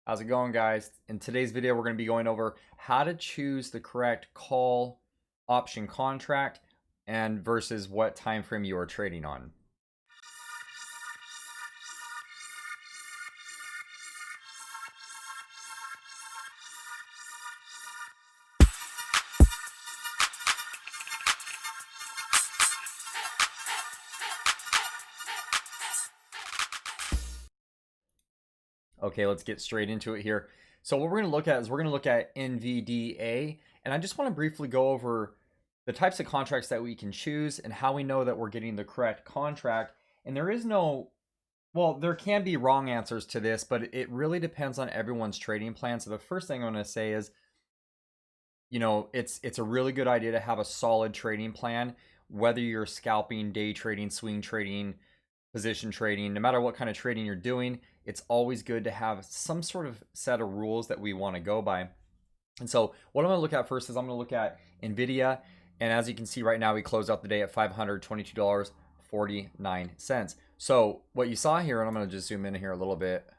How's it going, guys? In today's video, we're going to be going over how to choose the correct call option contract and versus what time frame you are trading on. Okay, let's get straight into it here. So what we're going to look at is we're going to look at NVDA, and I just want to briefly go over the types of contracts that we can choose and how we know that we're getting the correct contract. And there is no, well, there can be wrong answers to this, but it really depends on everyone's trading plan. So the first thing I'm going to say is, it's a really good idea to have a solid trading plan, whether you're scalping, day trading, swing trading, position trading, no matter what kind of trading you're doing. It's always good to have some sort of set of rules that we want to go by. And so what I'm going to look at first is I'm going to look at NVIDIA. And as you can see right now, we closed out the day at $522.49. So what you saw here, and I'm going to just zoom in here a little bit.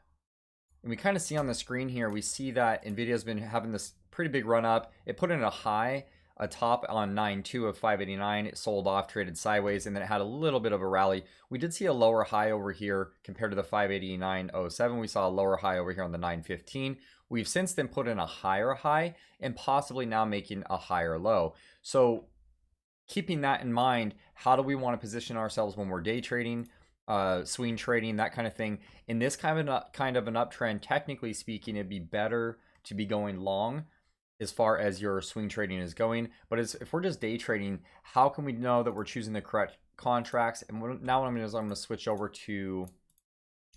And we kind of see on the screen here, we see that NVIDIA has been having this pretty big run up. It put in a high, a top on 9.2 of 589. It sold off, traded sideways, and then it had a little bit of a rally. We did see a lower high over here compared to the 589.07. We saw a lower high over here on the 915. We've since then put in a higher high and possibly now making a higher low. So keeping that in mind, how do we want to position ourselves when we're day trading, swing trading, that kind of thing? In this kind of an uptrend, technically speaking, it'd be better to be going long as far as your swing trading is going. But if we're just day trading, how can we know that we're choosing the correct contracts? And now what I'm going to do is I'm going to switch over to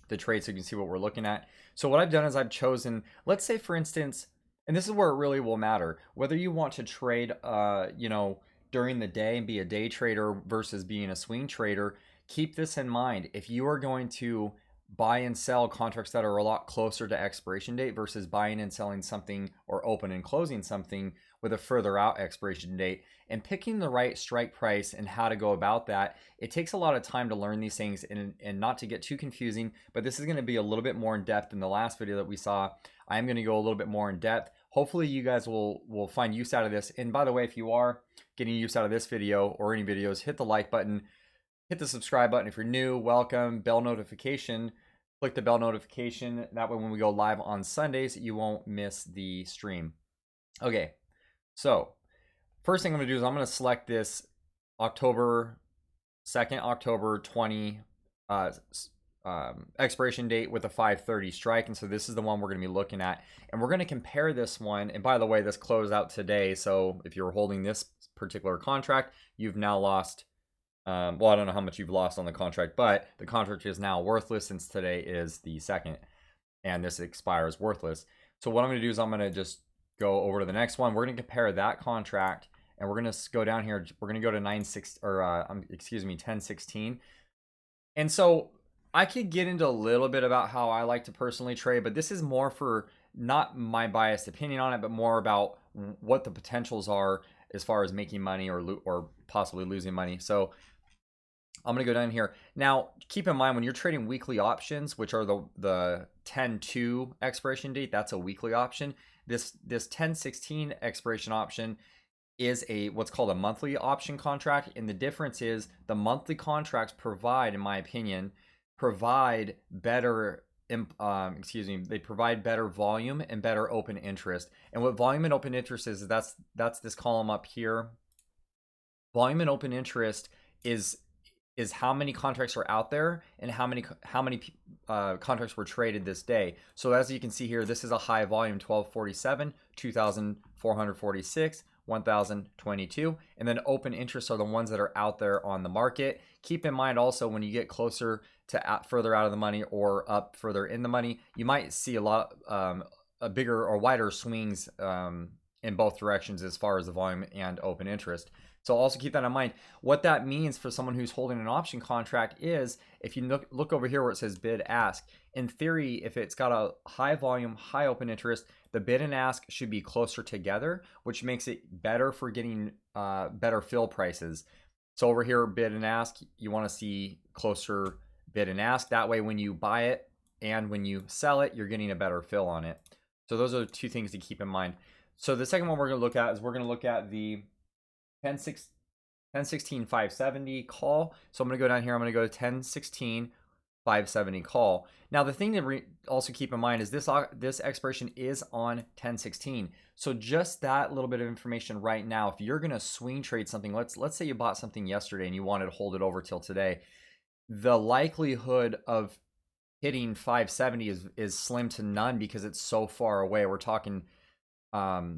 the trade so you can see what we're looking at. So what I've done is I've chosen, let's say for instance, and this is where it really will matter, whether you want to trade, during the day and be a day trader versus being a swing trader. Keep this in mind. If you are going to buy and sell contracts that are a lot closer to expiration date versus buying and selling something or open and closing something with a further out expiration date, and picking the right strike price and how to go about that, it takes a lot of time to learn these things and not to get too confusing. But this is going to be a little bit more in depth than the last video that we saw. I'm going to go a little bit more in depth. Hopefully you guys will find use out of this. And by the way, if you are getting use out of this video or any videos, hit the like button. Hit the subscribe button if you're new. Welcome. Bell notification. Click the bell notification. That way when we go live on Sundays, you won't miss the stream. Okay, so first thing I'm going to do is I'm going to select this October 2nd, October 20 expiration date with a 5:30 strike. And so this is the one we're going to be looking at. And we're going to compare this one. And by the way, this closed out today. So if you're holding this particular contract, you've now lost... well, I don't know how much you've lost on the contract, but the contract is now worthless since today is the 2nd and this expires worthless. So what I'm going to do is I'm going to just go over to the next one. We're going to compare that contract and we're going to go down here. We're going to go to 1016. And so I could get into a little bit about how I like to personally trade, but this is more for not my biased opinion on it, but more about what the potentials are as far as making money or possibly losing money. So I'm going to go down here. Now, keep in mind when you're trading weekly options, which are the 10/2 expiration date, that's a weekly option. This 10/16 expiration option is what's called a monthly option contract. And the difference is the monthly contracts provide, in my opinion, provide better they provide better volume and better open interest. And what volume and open interest is, that's this column up here. Volume and open interest is how many contracts are out there and how many contracts were traded this day. So as you can see here, this is a high volume, 1247, 2446, 1022, and then open interest are the ones that are out there on the market. Keep in mind also when you get closer to further out of the money or up further in the money, you might see a bigger or wider swings in both directions as far as the volume and open interest. So also keep that in mind. What that means for someone who's holding an option contract is, if you look over here where it says bid ask, in theory, if it's got a high volume, high open interest, the bid and ask should be closer together, which makes it better for getting better fill prices. So over here, bid and ask, you want to see closer bid and ask. That way when you buy it and when you sell it, you're getting a better fill on it. So those are two things to keep in mind. So the second one we're going to look at is we're going to look at the 1016 570 call. So I'm going to go down here. I'm going to go to 1016 570 call. Now the thing to also keep in mind is this expiration is on 1016. So just that little bit of information right now, if you're going to swing trade something, let's say you bought something yesterday and you wanted to hold it over till today, the likelihood of hitting 570 is slim to none because it's so far away. We're talking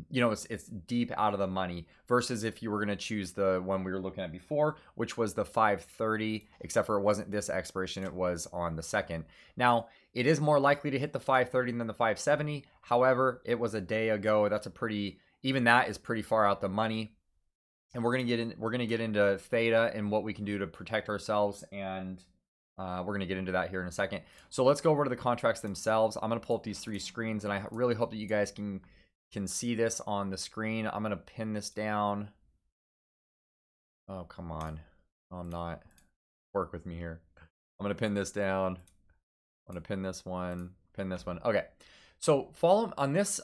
you know, it's deep out of the money versus if you were going to choose the one we were looking at before, which was the 530, except for it wasn't this expiration, it was on the second. Now it is more likely to hit the 530 than the 570. However, it was a day ago. That's a pretty, even that is pretty far out the money. And we're going to get into Theta and what we can do to protect ourselves, and we're going to get into that here in a second. So let's go over to the contracts themselves. I'm going to pull up these three screens, and I really hope that you guys can see this on the screen. I'm going to pin this down. Oh, come on. No, I'm not. Work with me here. I'm going to pin this down. I'm going to pin this one. Okay. So follow on this,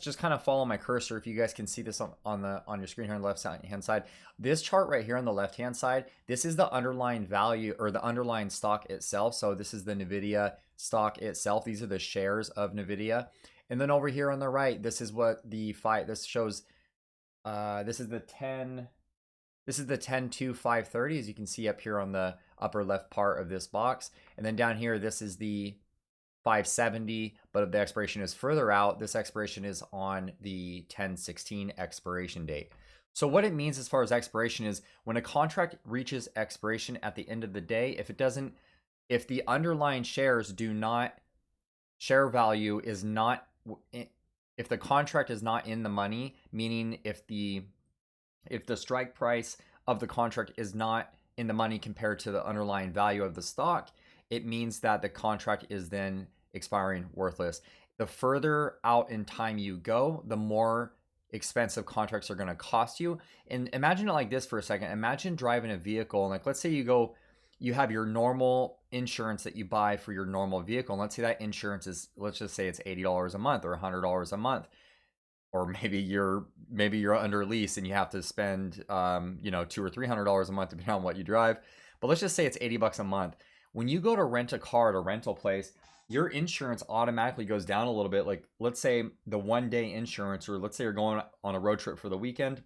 just kind of follow my cursor. If you guys can see this on your screen here on the left hand side, this chart right here on the left hand side, this is the underlying value or the underlying stock itself. So this is the NVIDIA stock itself. These are the shares of NVIDIA. And then over here on the right, this is what this shows. This is the 10-2 530, as you can see up here on the upper left part of this box. And then down here, this is the 570, but if the expiration is further out, this expiration is on the 1016 expiration date. So what it means as far as expiration is when a contract reaches expiration at the end of the day, if the underlying share value is not, if the contract is not in the money, meaning if the strike price of the contract is not in the money compared to the underlying value of the stock, it means that the contract is then expiring worthless. The further out in time you go, the more expensive contracts are going to cost you. And imagine it like this for a second. Imagine driving a vehicle, and like, let's say you have your normal insurance that you buy for your normal vehicle. And let's say that insurance is, let's just say it's $80 a month or $100 a month. Or maybe you're under lease and you have to spend, you know, $200 or $300 a month depending on what you drive. But let's just say it's $80 a month. When you go to rent a car at a rental place, your insurance automatically goes down a little bit. Like, let's say the 1 day insurance, or let's say you're going on a road trip for the weekend,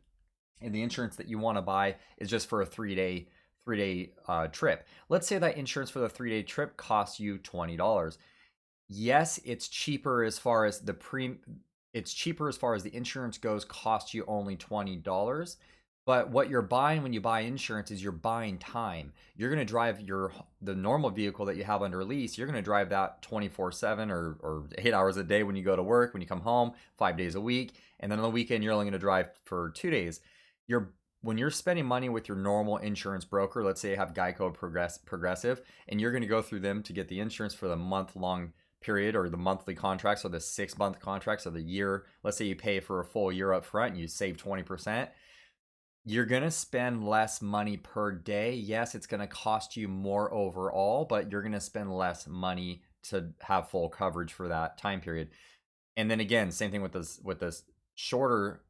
and the insurance that you want to buy is just for a 3-day trip. Let's say that insurance for the 3-day trip costs you $20. Yes, it's cheaper as far as the insurance goes, costs you only $20. But what you're buying when you buy insurance is you're buying time. You're going to drive the normal vehicle that you have under lease. You're going to drive that 24/7 or 8 hours a day when you go to work, when you come home, 5 days a week. And then on the weekend, you're only going to drive for 2 days. When you're spending money with your normal insurance broker, let's say you have Geico, Progressive, and you're going to go through them to get the insurance for the month-long period or the monthly contracts or the 6-month contracts or the year. Let's say you pay for a full year up front and you save 20%. You're going to spend less money per day. Yes, it's going to cost you more overall, but you're going to spend less money to have full coverage for that time period. And then again, same thing with this shorter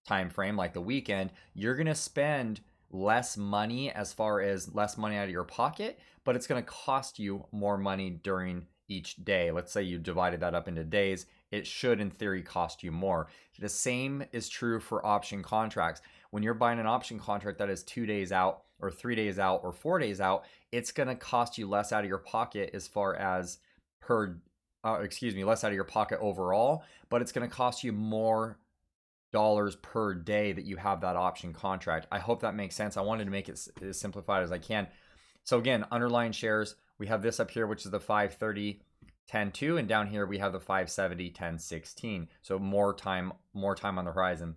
time frame, like the weekend, you're going to spend less money as far as less money out of your pocket, but it's going to cost you more money during each day. Let's say you divided that up into days. It should, in theory, cost you more. The same is true for option contracts. When you're buying an option contract that is 2 days out or 3 days out or 4 days out, it's going to cost you less out of your pocket as far as less out of your pocket overall, but it's going to cost you more dollars per day that you have that option contract. I hope that makes sense. I wanted to make it as simplified as I can. So again, underlying shares, we have this up here, which is the 530 10-2, and down here we have the 570 10-16. So more time on the horizon.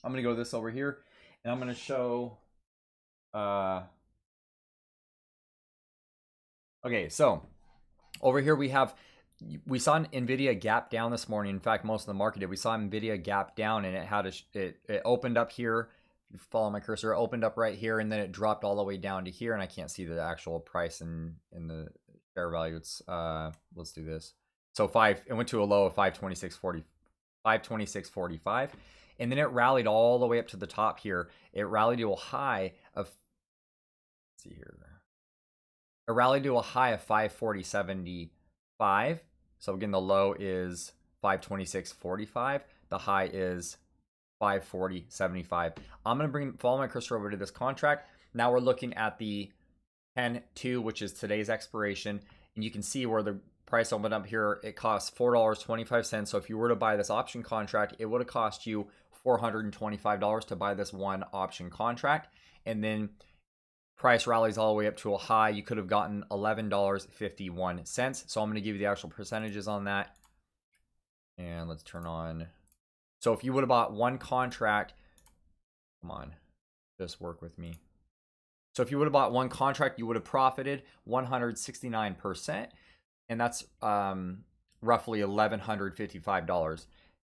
I'm going to go this over here, and I'm going to show okay, so over here we saw an NVIDIA gap down this morning. In fact, most of the market did. We saw NVIDIA gap down, and it opened up here. If you follow my cursor, it opened up right here, and then it dropped all the way down to here, and I can't see the actual price in the fair value. It's let's do this. So it went to a low of 526.45, and then it rallied all the way up to the top here. It rallied to a high of, let's see here. It rallied to a high of 540.75. So again, the low is 526.45. The high is 540.75. I'm gonna follow my cursor over to this contract. Now we're looking at the 10-2, which is today's expiration, and you can see where the price opened up here. It costs $4.25. So if you were to buy this option contract, it would have cost you $425 to buy this one option contract, and then price rallies all the way up to a high. You could have gotten $11.51. So I'm going to give you the actual percentages on that, and let's turn on. So if you would have bought one contract, come on, just work with me. So if you would have bought one contract, you would have profited 169%, and that's roughly $1,155.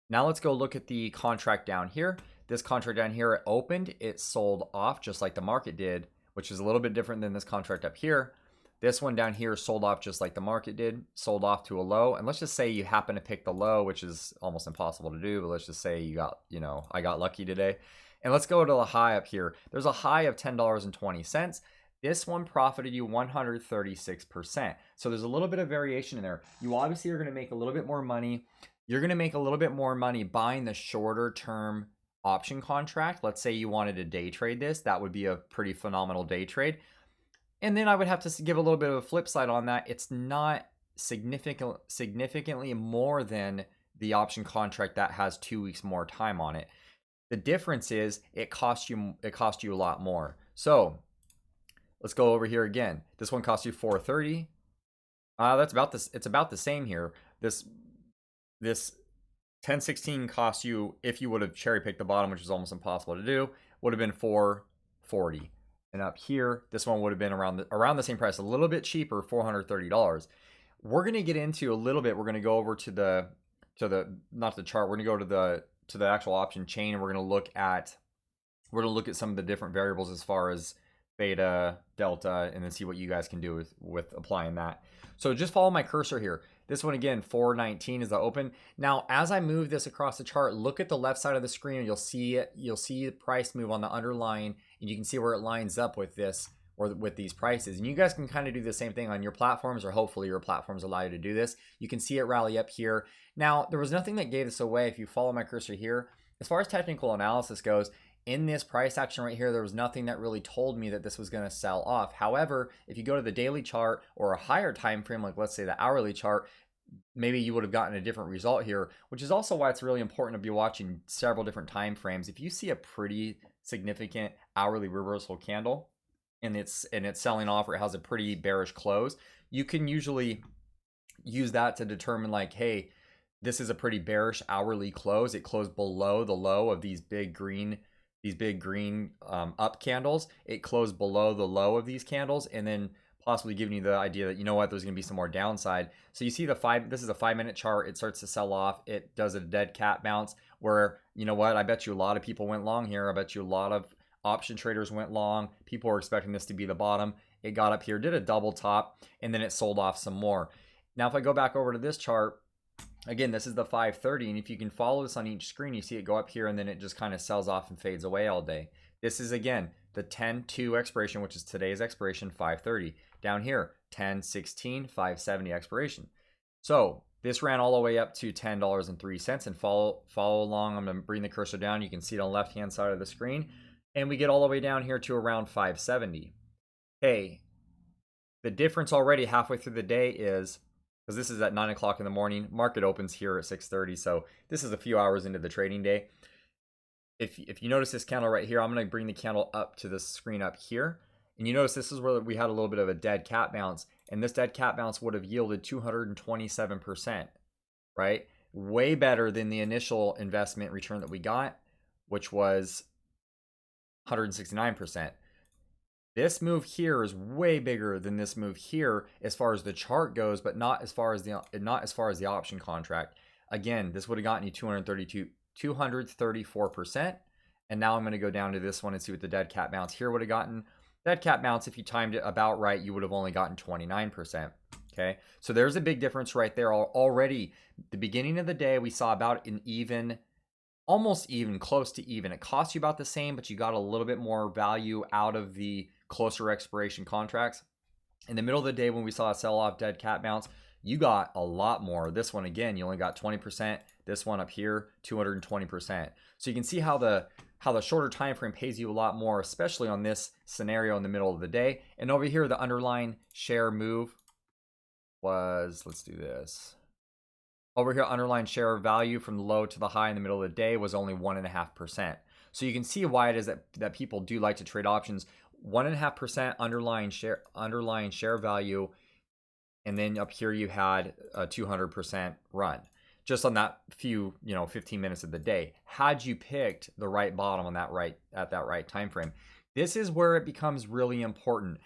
Now let's go look at the contract down here. This contract down here, it opened, it sold off just like the market did, which is a little bit different than this contract up here. This one down here sold off just like the market did, sold off to a low. And let's just say you happen to pick the low, which is almost impossible to do, but let's just say you got, I got lucky today. And let's go to the high up here. There's a high of $10.20. This one profited you 136%. So there's a little bit of variation in there. You obviously are going to make a little bit more money. You're going to make a little bit more money buying the shorter term option contract. Let's say you wanted to day trade this. That would be a pretty phenomenal day trade. And then I would have to give a little bit of a flip side on that. It's not significantly more than the option contract that has 2 weeks more time on it. The difference is it costs you a lot more. So let's go over here again. This one costs you $430. That's about this. It's about the same here. This 1016 costs you, if you would have cherry picked the bottom, which is almost impossible to do, would have been $440. And up here, this one would have been around the same price, a little bit cheaper, $430. We're gonna get into a little bit. We're gonna go over to the not the chart. We're gonna go to the actual option chain, and we're gonna look at some of the different variables as far as Theta, Delta, and then see what you guys can do with applying that. So just follow my cursor here. This one again, 419 is the open. Now, as I move this across the chart, look at the left side of the screen, and you'll see the price move on the underlying, and you can see where it lines up with this or with these prices. And you guys can kind of do the same thing on your platforms, or hopefully your platforms allow you to do this. You can see it rally up here. Now, there was nothing that gave this away. If you follow my cursor here, as far as technical analysis goes, in this price action right here, there was nothing that really told me that this was going to sell off. However, if you go to the daily chart or a higher time frame, like let's say the hourly chart, maybe you would have gotten a different result here, which is also why it's really important to be watching several different time frames. If you see a pretty significant hourly reversal candle and it's selling off, or it has a pretty bearish close, you can usually use that to determine like, hey, this is a pretty bearish hourly close. It closed below the low of these big green up candles. It closed below the low of these candles, and then possibly giving you the idea that, you know what, there's going to be some more downside. So you see this is a 5-minute chart. It starts to sell off. It does a dead cat bounce where, you know what, I bet you a lot of people went long here. I bet you a lot of option traders went long. People were expecting this to be the bottom. It got up here, did a double top, and then it sold off some more. Now, if I go back over to this chart, again, this is the 530, and if you can follow this on each screen, you see it go up here, and then it just kind of sells off and fades away all day. This is, again, the 10-2 expiration, which is today's expiration, 530. Down here, 10-16, 570 expiration. So this ran all the way up to $10.03, and follow along. I'm going to bring the cursor down. You can see it on the left-hand side of the screen, and we get all the way down here to around 570. Hey, the difference already halfway through the day is, because this is at 9 o'clock in the morning, market opens here at 6:30, so this is a few hours into the trading day. If you notice this candle right here, I'm going to bring the candle up to the screen up here, and you notice this is where we had a little bit of a dead cat bounce, and this dead cat bounce would have yielded 227%, right? Way better than the initial investment return that we got, which was 169%. This move here is way bigger than this move here as far as the chart goes, but not as far as the option contract. Again, this would have gotten you 234%. And now I'm going to go down to this one and see what the dead cat bounce here would have gotten. Dead cat bounce, if you timed it about right, you would have only gotten 29%. Okay, so there's a big difference right there. Already, the beginning of the day, we saw about an even, almost even, close to even. It cost you about the same, but you got a little bit more value out of the closer expiration contracts. In the middle of the day, when we saw a sell-off, dead cat bounce, you got a lot more. This one, again, you only got 20%. This one up here, 220%. So you can see how the shorter time frame pays you a lot more, especially on this scenario in the middle of the day. And over here, the underlying share move was, let's do this. Over here, underlying share value from the low to the high in the middle of the day was only 1.5%. So you can see why it is that people do like to trade options. 1.5% underlying share value, and then up here you had a 200% run just on that few 15 minutes of the day. Had you picked the right bottom on that right time frame, this is where it becomes really important.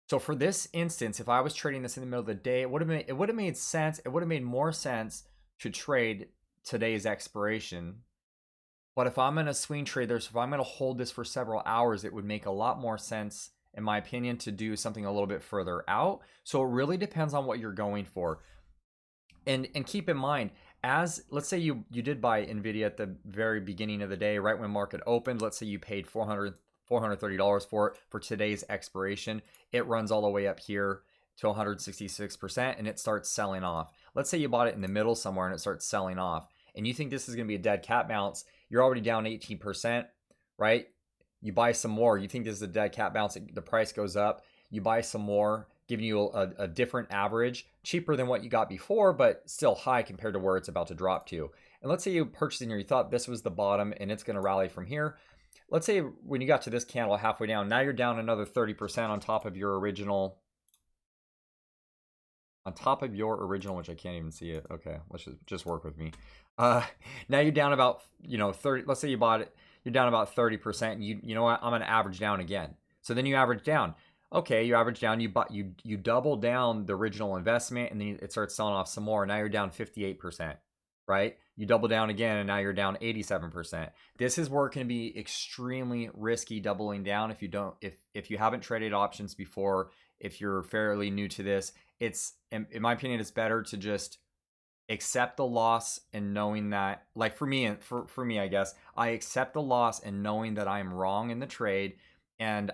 So for this instance, if I was trading this in the middle of the day, it would have made sense. It would have made more sense to trade today's expiration. But if I'm going to swing trade this, if I'm going to hold this for several hours, it would make a lot more sense, in my opinion, to do something a little bit further out. So it really depends on what you're going for. And keep in mind, as let's say you did buy Nvidia at the very beginning of the day, right when market opened, let's say you paid $430 for it for today's expiration. It runs all the way up here to 166% and it starts selling off. Let's say you bought it in the middle somewhere and it starts selling off, and you think this is going to be a dead cat bounce. You're already down 18%, right? You buy some more. You think this is a dead cat bounce. The price goes up. You buy some more, giving you a different average, cheaper than what you got before, but still high compared to where it's about to drop to. And let's say you purchased in here, you thought this was the bottom and it's going to rally from here. Let's say when you got to this candle halfway down, now you're down another 30% on top of your original. Which I can't even see it. Okay, let's just work with me. Now you're down about 30. Let's say you bought it, you're down about 30%. And you know what? I'm gonna average down again. So then you average down. Okay, you average down. You double down the original investment, and then it starts selling off some more. Now you're down 58%. Right? You double down again, and now you're down 87%. This is where it can be extremely risky doubling down if you haven't traded options before. If you're fairly new to this, it's, in my opinion, it's better to just accept the loss and knowing that, like for me, I guess, I accept the loss and knowing that I'm wrong in the trade, and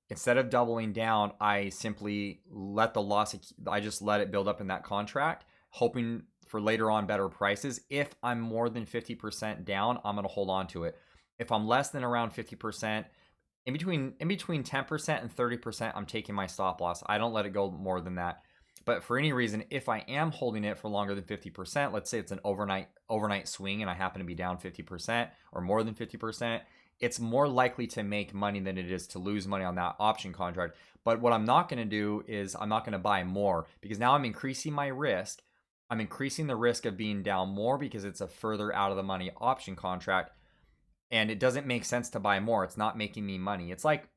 instead of doubling down, I simply let the loss, I just let it build up in that contract, hoping for later on better prices. If I'm more than 50% down, I'm going to hold on to it. If I'm less than around 50%, in between 10% and 30%, I'm taking my stop loss. I don't let it go more than that. But for any reason, if I am holding it for longer than 50%, let's say it's an overnight swing and I happen to be down 50% or more than 50%, it's more likely to make money than it is to lose money on that option contract. But what I'm not going to do is I'm not going to buy more, because now I'm increasing my risk. I'm increasing the risk of being down more because it's a further out of the money option contract, and it doesn't make sense to buy more. It's not making me money. It's like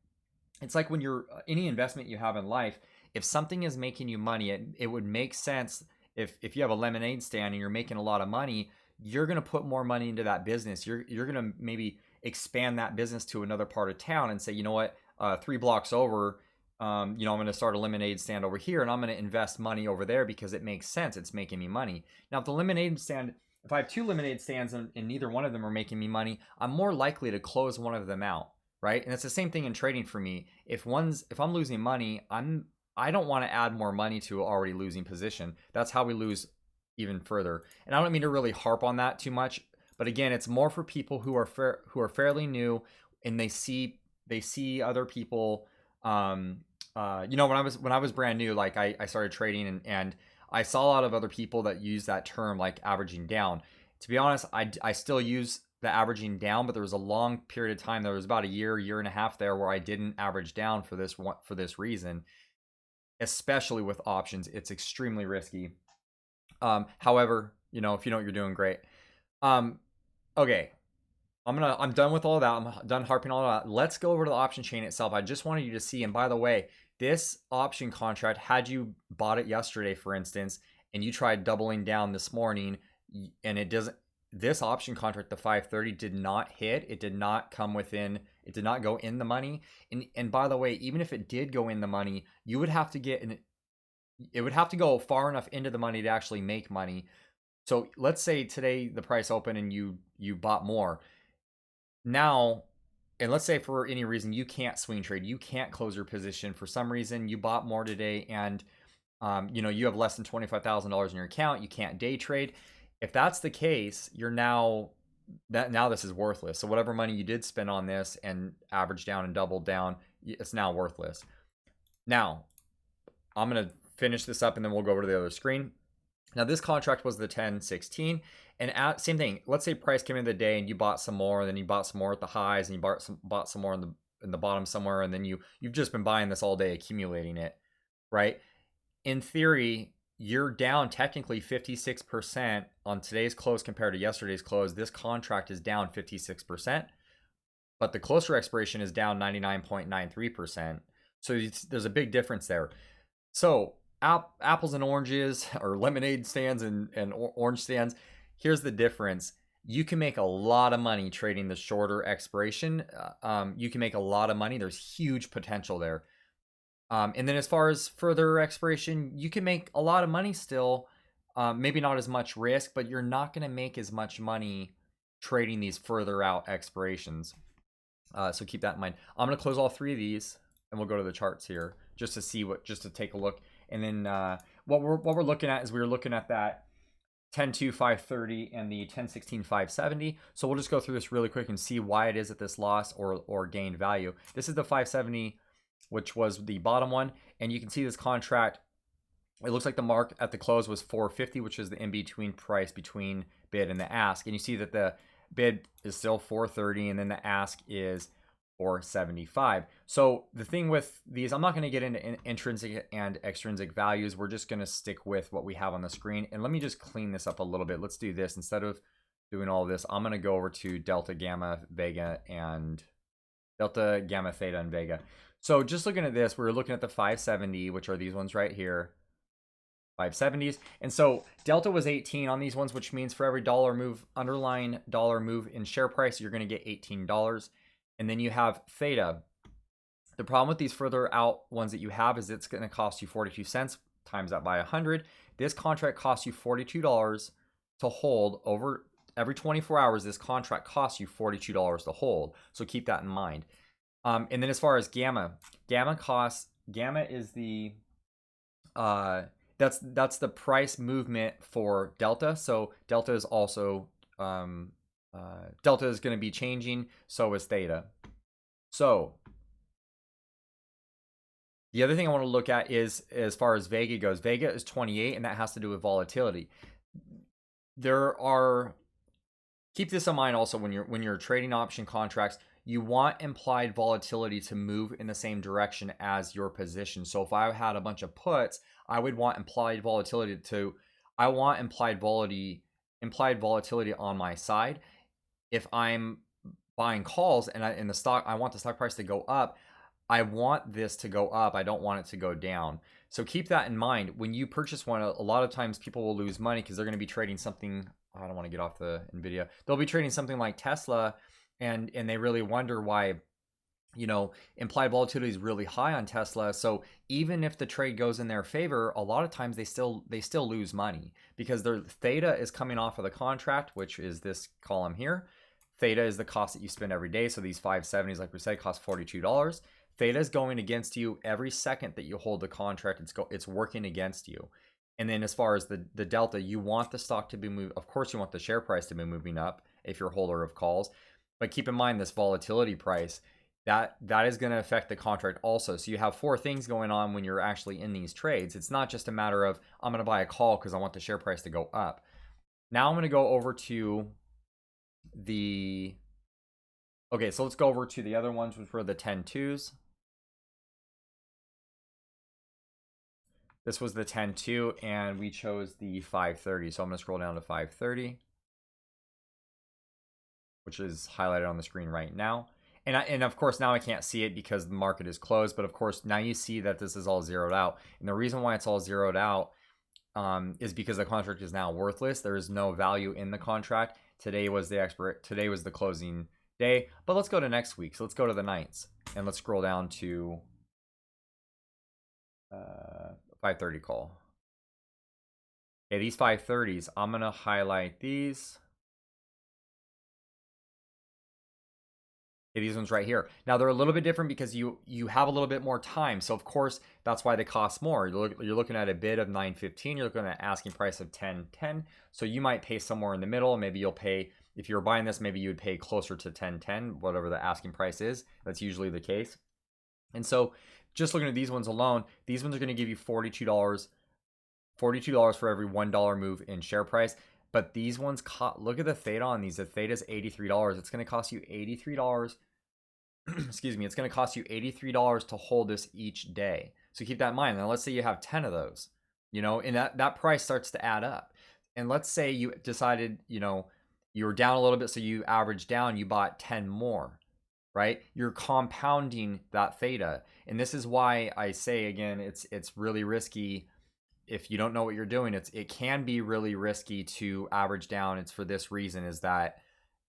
when you're any investment you have in life, if something is making you money, it would make sense. If you have a lemonade stand and you're making a lot of money, you're going to put more money into that business. You're going to maybe expand that business to another part of town and say, you know what, 3 blocks over, I'm going to start a lemonade stand over here and I'm going to invest money over there because it makes sense. It's making me money. Now, if I have 2 lemonade stands and neither one of them are making me money, I'm more likely to close one of them out, right? And it's the same thing in trading for me. If I'm losing money, I don't want to add more money to an already losing position. That's how we lose even further. And I don't mean to really harp on that too much, but again, it's more for people who are fairly new and they see other people. When I was brand new, like I started trading and I saw a lot of other people that use that term, like averaging down. To be honest, I still use the averaging down, but there was a long period of time. There was about a year and a half there where I didn't average down for this reason, especially with options. It's extremely risky. However, if you know what you're doing, great. Okay. I'm done with all that. I'm done harping all that. Let's go over to the option chain itself. I just wanted you to see, and by the way, this option contract, had you bought it yesterday, for instance, and you tried doubling down this morning, and this option contract, the 530, did not hit. It did not come within, it did not go in the money. And by the way, even if it did go in the money, you would have to get it would have to go far enough into the money to actually make money. So let's say today the price opened and you bought more. Now, and let's say for any reason you can't swing trade, you can't close your position for some reason, you bought more today, and you have less than $25,000 in your account, you can't day trade. If that's the case, you're now this is worthless. So whatever money you did spend on this and average down and doubled down, it's now worthless. Now, I'm gonna finish this up and then we'll go over to the other screen. Now this contract was the 1016, and same thing. Let's say price came in the day and you bought some more, and then you bought some more at the highs, and you bought some more in the bottom somewhere, and then you've just been buying this all day, accumulating it, right? In theory, you're down technically 56% on today's close compared to yesterday's close. This contract is down 56%, but the closer expiration is down 99.93%. So there's a big difference there. So apples and oranges, or lemonade stands and orange stands, here's the difference. You can make a lot of money trading the shorter expiration. You can make a lot of money. There's huge potential there. And then as far as further expiration, you can make a lot of money still. Maybe not as much risk, but you're not going to make as much money trading these further out expirations. So keep that in mind. I'm going to close all three of these, and we'll go to the charts here just to take a look. And then what we're looking at is we're looking at that 10.2 530 and the 10.16 570. So we'll just go through this really quick and see why it is that this lost or gained value. This is the 570, which was the bottom one, and you can see this contract. It looks like the mark at the close was 450, which is the in-between price between bid and the ask. And you see that the bid is still 430, and then the ask is 475. So the thing with these, I'm not going to get into intrinsic and extrinsic values. We're just going to stick with what we have on the screen. And let me just clean this up a little bit. Let's do this. Instead of doing all of this, I'm going to go over to delta, gamma, Vega, and delta, gamma, theta, and Vega. So just looking at this, we're looking at the 570, which are these ones right here, 570s. And so delta was 18 on these ones, which means for every dollar move, underlying dollar move in share price, you're going to get $18. And then you have theta. The problem with these further out ones that you have is it's going to cost you 42 cents, times that by 100. This contract costs you $42 to hold over every 24 hours. This contract costs you $42 to hold. So keep that in mind. And then as far as gamma is the that's the price movement for delta. So delta is also delta is going to be changing, so is theta. So the other thing I want to look at is, as far as Vega goes, Vega is 28, and that has to do with volatility. Keep this in mind also when you're trading option contracts. You want implied volatility to move in the same direction as your position. So if I had a bunch of puts, I would want implied volatility implied volatility on my side. If I'm buying calls and I want the stock price to go up, I want this to go up. I don't want it to go down. So keep that in mind. When you purchase one, a lot of times people will lose money because they're going to be trading something. I don't want to get off the NVIDIA. They'll be trading something like Tesla, and they really wonder why, implied volatility is really high on Tesla. So even if the trade goes in their favor, a lot of times they still lose money because their theta is coming off of the contract, which is this column here. Theta is the cost that you spend every day. So these 570s, like we said, cost $42. Theta is going against you every second that you hold the contract. It's working against you. And then as far as the delta, you want the stock to be moving. Of course, you want the share price to be moving up if you're a holder of calls. But keep in mind this volatility price, that is going to affect the contract also. So you have four things going on when you're actually in these trades. It's not just a matter of, I'm going to buy a call because I want the share price to go up. Now I'm going to go over to so let's go over to the other ones, which were the 10-2s. This was the 10-2, and we chose the 530. So I'm going to scroll down to 530, which is highlighted on the screen right now. And of course, now I can't see it because the market is closed. But of course, now you see that this is all zeroed out. And the reason why it's all zeroed out is because the contract is now worthless. There is no value in the contract. Today was the closing day. But let's go to next week. So let's go to the nights, and let's scroll down to 530 call. Okay, these 530s, I'm going to highlight these. Okay, these ones right here. Now, they're a little bit different because you have a little bit more time. So, of course, that's why they cost more. You're looking at a bid of 915. You're looking at an asking price of 1010. So, you might pay somewhere in the middle. Maybe you'll pay, if you're buying this, maybe you would pay closer to 1010, whatever the asking price is. That's usually the case. And so, just looking at these ones alone, these ones are going to give you $42 for every $1 move in share price. But these ones, look at the Theta on these. The Theta is $83. It's going to cost you $83. Excuse me. It's going to cost you $83 to hold this each day. So keep that in mind. Now, let's say you have 10 of those, and that price starts to add up. And let's say you decided, you were down a little bit. So you averaged down, you bought 10 more, right? You're compounding that Theta. And this is why I say, again, it's really risky. If you don't know what you're doing, it can be really risky to average down. It's for this reason, is that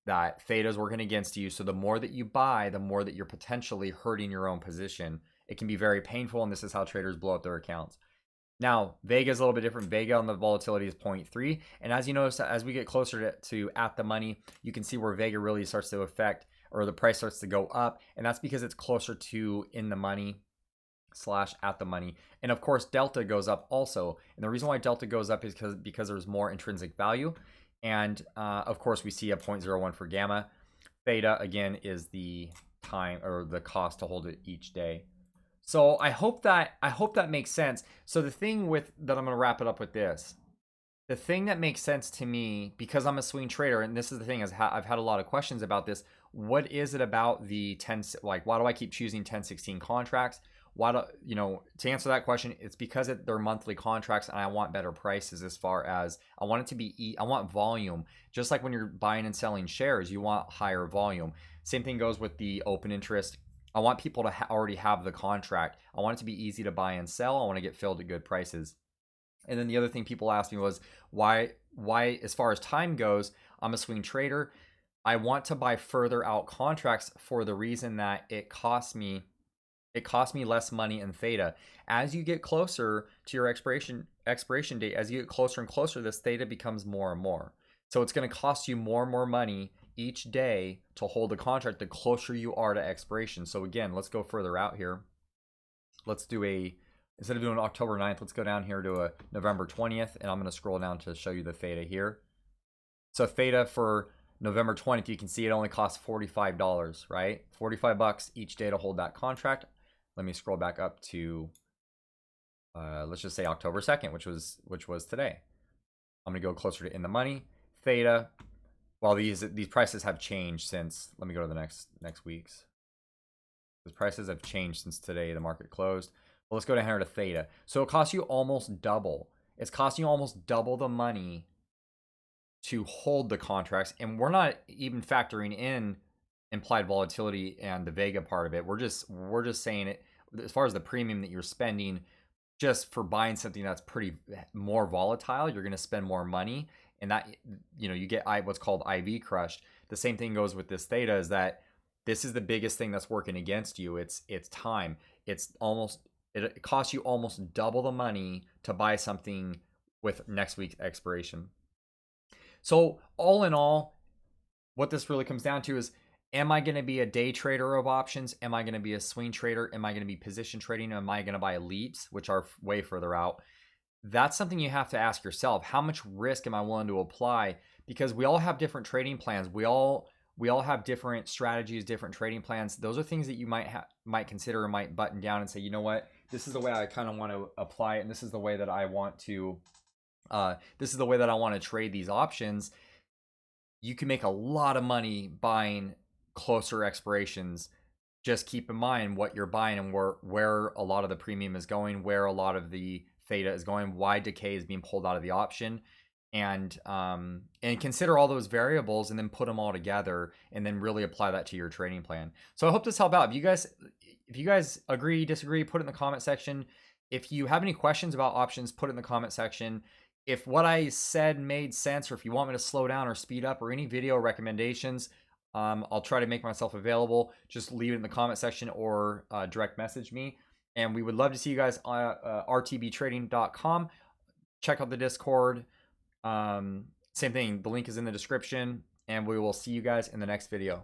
Theta is working against you. So the more that you buy, the more that you're potentially hurting your own position. It can be very painful, and this is how traders blow up their accounts. Now, Vega is a little bit different. Vega on the volatility is 0.3. And as you notice, as we get closer to at the money, you can see where Vega really starts to affect, or the price starts to go up. And that's because it's closer to in the money / at the money. And of course, Delta goes up also. And the reason why Delta goes up is because there's more intrinsic value. And of course, we see a 0.01 for Gamma. Theta, again, is the time or the cost to hold it each day. So I hope that makes sense. So the thing that I'm going to wrap it up with this. The thing that makes sense to me, because I'm a swing trader, and this is the thing, is I've had a lot of questions about this. What is it about the 10, like, why do I keep choosing 1016 contracts? Why do, to answer that question, it's because they're monthly contracts, and I want better prices. As far as I want it to be, I want volume. Just like when you're buying and selling shares, you want higher volume. Same thing goes with the open interest. I want people to already have the contract. I want it to be easy to buy and sell. I want to get filled at good prices. And then the other thing people asked me was why, as far as time goes, I'm a swing trader. I want to buy further out contracts for the reason that it costs me less money in Theta. As you get closer to your expiration date, as you get closer and closer, this Theta becomes more and more. So it's going to cost you more and more money each day to hold the contract the closer you are to expiration. So again, let's go further out here. Let's do instead of doing October 9th, let's go down here to a November 20th, and I'm going to scroll down to show you the Theta here. So Theta for November 20th, you can see it only costs $45, right? $45 each day to hold that contract. Let me scroll back up to, let's just say October 2nd, which was today. I'm going to go closer to in the money. Theta, well, these prices have changed since, let me go to the next week's. These prices have changed since today, the market closed. Well, let's go down here to Theta. So it costs you almost double. It's costing you almost double the money to hold the contracts. And we're not even factoring in implied volatility and the Vega part of it. We're just saying it as far as the premium that you're spending just for buying something that's pretty more volatile. You're going to spend more money, and that, you get what's called IV crushed. The same thing goes with this Theta, is that this is the biggest thing that's working against you. It's time. It costs you almost double the money to buy something with next week's expiration. So all in all, what this really comes down to is, am I going to be a day trader of options? Am I going to be a swing trader? Am I going to be position trading? Am I going to buy leaps, which are way further out? That's something you have to ask yourself. How much risk am I willing to apply? Because we all have different trading plans. We all have different strategies, different trading plans. Those are things that you might consider, or might button down and say, you know what, this is the way I kind of want to apply it, and this is the way that I want to trade these options. You can make a lot of money buying closer expirations. Just keep in mind what you're buying and where a lot of the premium is going, where a lot of the Theta is going, why decay is being pulled out of the option, and consider all those variables, and then put them all together, and then really apply that to your trading plan. So I hope this helped out. If you guys agree, disagree, put it in the comment section. If you have any questions about options, put it in the comment section. If what I said made sense, or if you want me to slow down or speed up, or any video recommendations, I'll try to make myself available. Just leave it in the comment section, or direct message me. And we would love to see you guys on rtbtrading.com. Check out the Discord. Same thing, the link is in the description, and we will see you guys in the next video.